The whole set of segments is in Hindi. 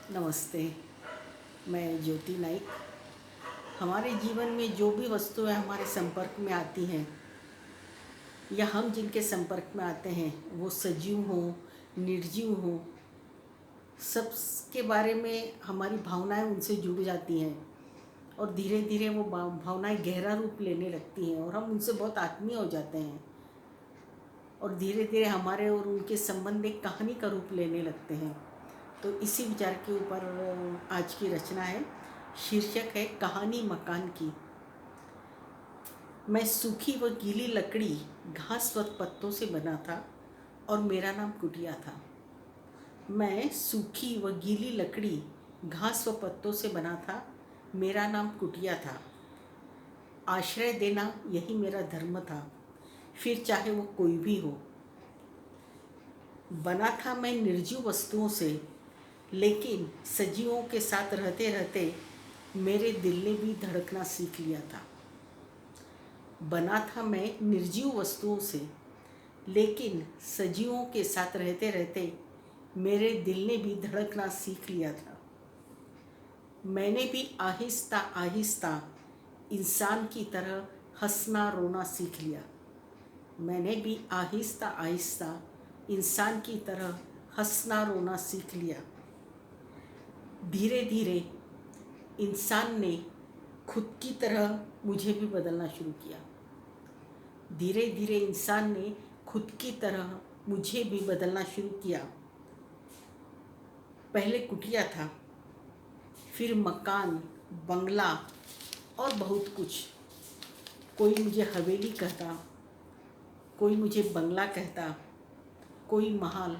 नमस्ते। मैं ज्योति नाइक। हमारे जीवन में जो भी वस्तुएं हमारे संपर्क में आती हैं या हम जिनके संपर्क में आते हैं वो सजीव हों, निर्जीव हों, सब के बारे में हमारी भावनाएं उनसे जुड़ जाती हैं और धीरे धीरे वो भावनाएं गहरा रूप लेने लगती हैं और हम उनसे बहुत आत्मीय हो जाते हैं और धीरे धीरे हमारे और उनके संबंध एक कहानी का रूप लेने लगते हैं। तो इसी विचार के ऊपर आज की रचना है। शीर्षक है कहानी मकान की। मैं सूखी व गीली लकड़ी, घास व पत्तों से बना था और मेरा नाम कुटिया था। मैं सूखी व गीली लकड़ी, घास व पत्तों से बना था, मेरा नाम कुटिया था। आश्रय देना यही मेरा धर्म था, फिर चाहे वो कोई भी हो। बना था मैं निर्जीव वस्तुओं से, लेकिन सजीवों के साथ रहते रहते मेरे दिल ने भी धड़कना सीख लिया था। बना था मैं निर्जीव वस्तुओं से, लेकिन सजीवों के साथ रहते रहते मेरे दिल ने भी धड़कना सीख लिया था। मैंने भी आहिस्ता आहिस्ता इंसान की तरह हंसना रोना सीख लिया। मैंने भी आहिस्ता आहिस्ता इंसान की तरह हंसना रोना सीख लिया। धीरे धीरे इंसान ने खुद की तरह मुझे भी बदलना शुरू किया। धीरे धीरे इंसान ने खुद की तरह मुझे भी बदलना शुरू किया। पहले कुटिया था, फिर मकान, बंगला और बहुत कुछ। कोई मुझे हवेली कहता, कोई मुझे बंगला कहता, कोई महल,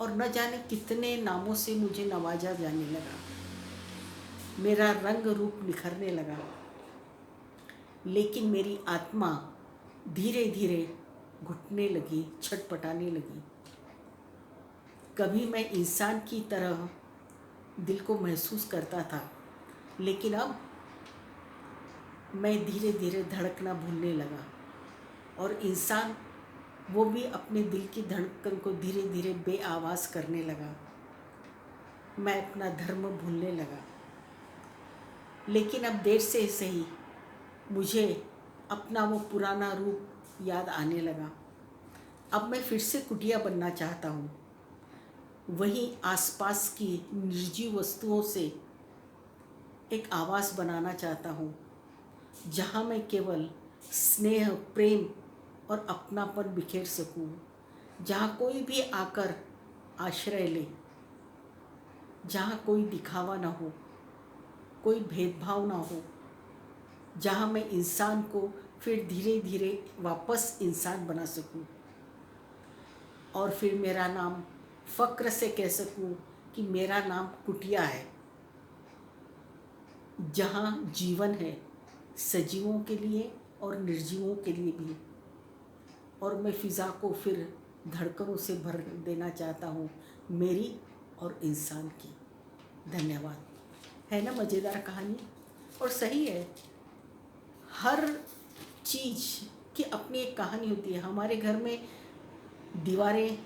और न जाने कितने नामों से मुझे नवाजा जाने लगा। मेरा रंग रूप निखरने लगा, लेकिन मेरी आत्मा धीरे धीरे घुटने लगी, छटपटाने लगी। कभी मैं इंसान की तरह दिल को महसूस करता था, लेकिन अब मैं धीरे धीरे धड़कना भूलने लगा और इंसान वो भी अपने दिल की धड़कन को धीरे धीरे बेआवाज़ करने लगा। मैं अपना धर्म भूलने लगा, लेकिन अब देर से सही मुझे अपना वो पुराना रूप याद आने लगा। अब मैं फिर से कुटिया बनना चाहता हूँ। वहीं आसपास की निर्जीव वस्तुओं से एक आवाज़ बनाना चाहता हूँ, जहाँ मैं केवल स्नेह, प्रेम और अपनापन बिखेर सकूँ, जहाँ कोई भी आकर आश्रय ले, जहाँ कोई दिखावा ना हो, कोई भेदभाव ना हो, जहाँ मैं इंसान को फिर धीरे धीरे वापस इंसान बना सकूं और फिर मेरा नाम फ़क्र से कह सकूं कि मेरा नाम कुटिया है। जहाँ जीवन है, सजीवों के लिए और निर्जीवों के लिए भी, और मैं फ़िज़ा को फिर धड़कनों से भर देना चाहता हूँ, मेरी और इंसान की। धन्यवाद। है ना मज़ेदार कहानी? और सही है, हर चीज़ की अपनी एक कहानी होती है। हमारे घर में दीवारें,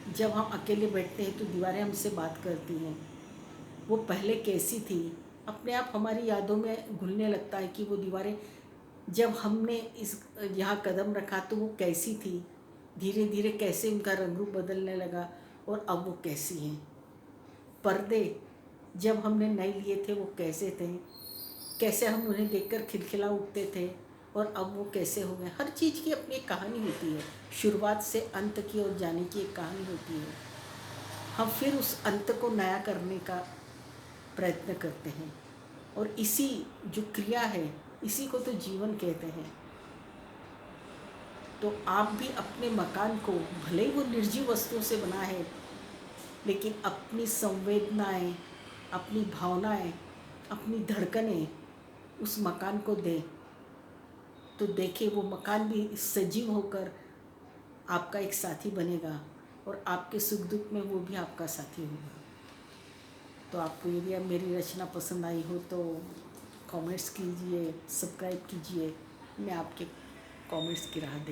जब हम अकेले बैठते हैं तो दीवारें हमसे बात करती हैं। वो पहले कैसी थी, अपने आप हमारी यादों में घुलने लगता है कि वो दीवारें जब हमने इस यहाँ कदम रखा तो वो कैसी थी, धीरे धीरे कैसे उनका रंग रूप बदलने लगा और अब वो कैसी हैं। पर्दे जब हमने नए लिए थे वो कैसे थे, कैसे हम उन्हें देखकर खिलखिला उठते थे और अब वो कैसे हो गए। हर चीज़ की अपनी एक कहानी होती है, शुरुआत से अंत की ओर जाने की एक कहानी होती है। हम फिर उस अंत को नया करने का प्रयत्न करते हैं और इसी जो क्रिया है, इसी को तो जीवन कहते हैं। तो आप भी अपने मकान को, भले ही वो निर्जीव वस्तुओं से बना है, लेकिन अपनी संवेदनाएं, अपनी भावनाएं, अपनी धड़कनें उस मकान को दें, तो देखिए वो मकान भी सजीव होकर आपका एक साथी बनेगा और आपके सुख दुख में वो भी आपका साथी होगा। तो आपको यदि मेरी रचना पसंद आई हो तो कमेंट्स कीजिए, सब्सक्राइब कीजिए। मैं आपके कमेंट्स की राह देखूँगी।